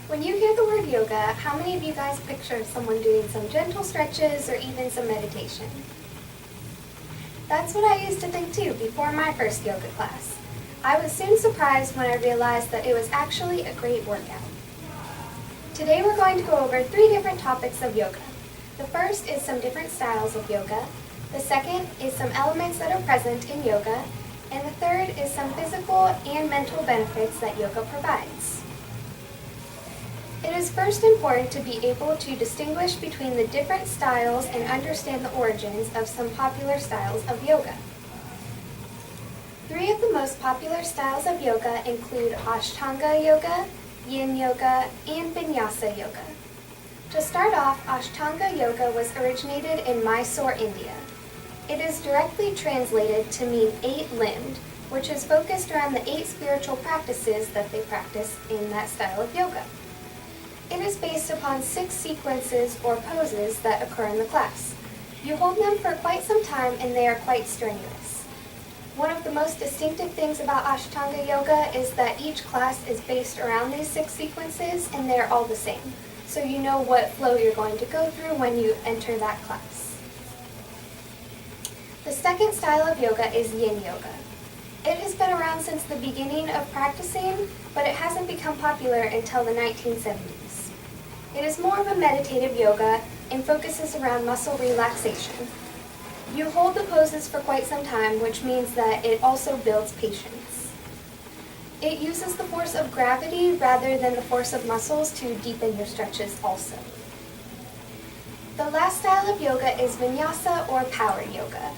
When you hear the word yoga, how many of you guys picture someone doing some gentle stretches or even some meditation? That's what I used to think too before my first yoga class. I was soon surprised when I realized that it was actually a great workout. Today we're going to go over 3 different topics of yoga. The first is some different styles of yoga. The second is some elements that are present in yoga. And the third is some physical and mental benefits that yoga provides. It is first important to be able to distinguish between the different styles and understand the origins of some popular styles of yoga. 3 of the most popular styles of yoga include Ashtanga yoga, Yin yoga, and Vinyasa yoga. To start off, Ashtanga yoga was originated in Mysore, India. It is directly translated to mean 8-limbed, which is focused around the 8 spiritual practices that they practice in that style of yoga. It is based upon 6 sequences or poses that occur in the class. You hold them for quite some time and they are quite strenuous. One of the most distinctive things about Ashtanga yoga is that each class is based around these 6 sequences and they're all the same. So you know what flow you're going to go through when you enter that class. The second style of yoga is Yin yoga. It has been around since the beginning of practicing, but it hasn't become popular until the 1970s. It is more of a meditative yoga and focuses around muscle relaxation. You hold the poses for quite some time, which means that it also builds patience. It uses the force of gravity rather than the force of muscles to deepen your stretches also. The last style of yoga is Vinyasa or power yoga.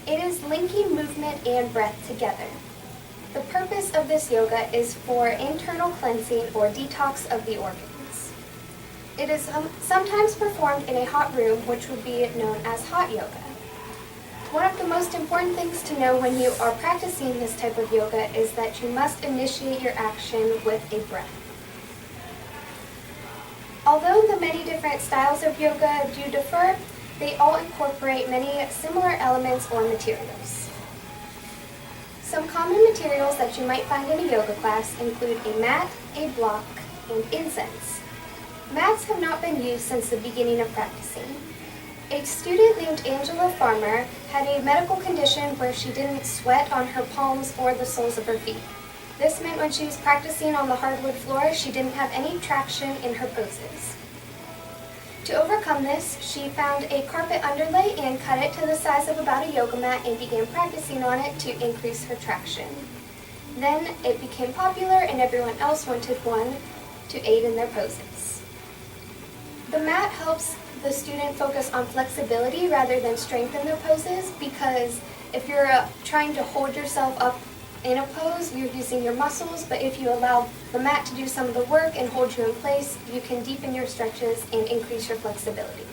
It is linking movement and breath together. The purpose of this yoga is for internal cleansing or detox of the organs. It is sometimes performed in a hot room, which would be known as hot yoga. One of the most important things to know when you are practicing this type of yoga is that you must initiate your action with a breath. Although the many different styles of yoga do differ, they all incorporate many similar elements or materials. Some common materials that you might find in a yoga class include a mat, a block, and incense. Mats have not been used since the beginning of practicing. A student named Angela Farmer had a medical condition where she didn't sweat on her palms or the soles of her feet. This meant when she was practicing on the hardwood floor, she didn't have any traction in her poses. To overcome this, she found a carpet underlay and cut it to the size of about a yoga mat and began practicing on it to increase her traction. Then it became popular and everyone else wanted one to aid in their poses. The mat helps the student focus on flexibility rather than strength in their poses, because if you're trying to hold yourself up in a pose, you're using your muscles, but if you allow the mat to do some of the work and hold you in place, you can deepen your stretches and increase your flexibility.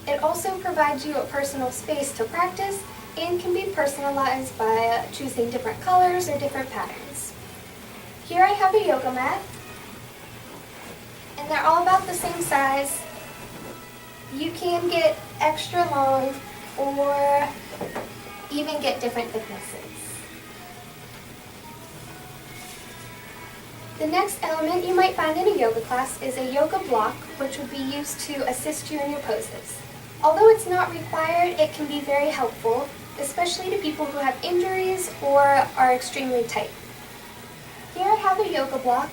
It also provides you a personal space to practice and can be personalized by choosing different colors or different patterns. Here I have a yoga mat, and they're all about the same size. You can get extra long or even get different thicknesses. The next element you might find in a yoga class is a yoga block, which would be used to assist you in your poses. Although it's not required, it can be very helpful, especially to people who have injuries or are extremely tight. Here I have a yoga block,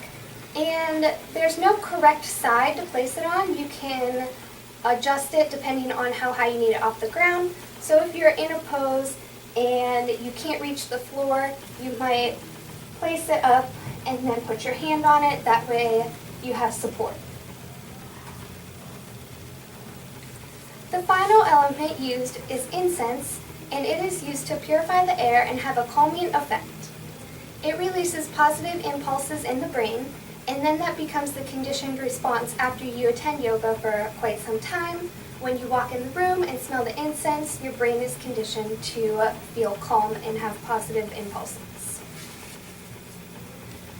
and there's no correct side to place it on. You can adjust it depending on how high you need it off the ground. So if you're in a pose and you can't reach the floor, you might place it up and then put your hand on it. That way you have support. The final element used is incense, and it is used to purify the air and have a calming effect. It releases positive impulses in the brain, and then that becomes the conditioned response after you attend yoga for quite some time. When you walk in the room and smell the incense, your brain is conditioned to feel calm and have positive impulses.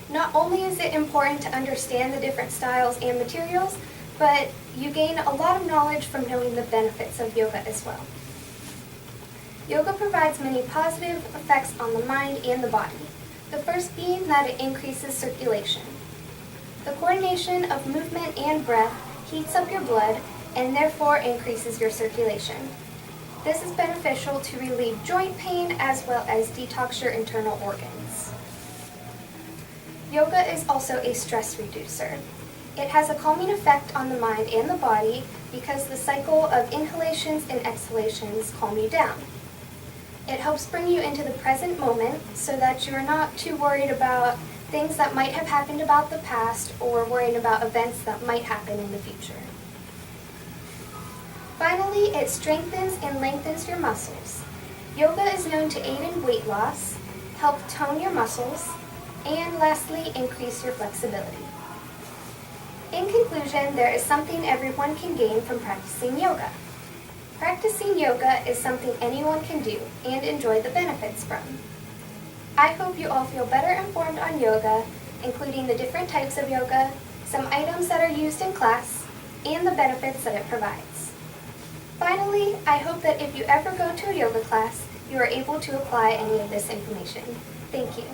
Not only is it important to understand the different styles and materials, but you gain a lot of knowledge from knowing the benefits of yoga as well. Yoga provides many positive effects on the mind and the body. The first being that it increases circulation. The coordination of movement and breath heats up your blood and therefore increases your circulation. This is beneficial to relieve joint pain as well as detox your internal organs. Yoga is also a stress reducer. It has a calming effect on the mind and the body because the cycle of inhalations and exhalations calm you down. It helps bring you into the present moment so that you are not too worried about things that might have happened about the past or worrying about events that might happen in the future. Finally, it strengthens and lengthens your muscles. Yoga is known to aid in weight loss, help tone your muscles, and lastly, increase your flexibility. In conclusion, there is something everyone can gain from practicing yoga. Practicing yoga is something anyone can do and enjoy the benefits from. I hope you all feel better informed on yoga, including the different types of yoga, some items that are used in class, and the benefits that it provides. Finally, I hope that if you ever go to a yoga class, you are able to apply any of this information. Thank you.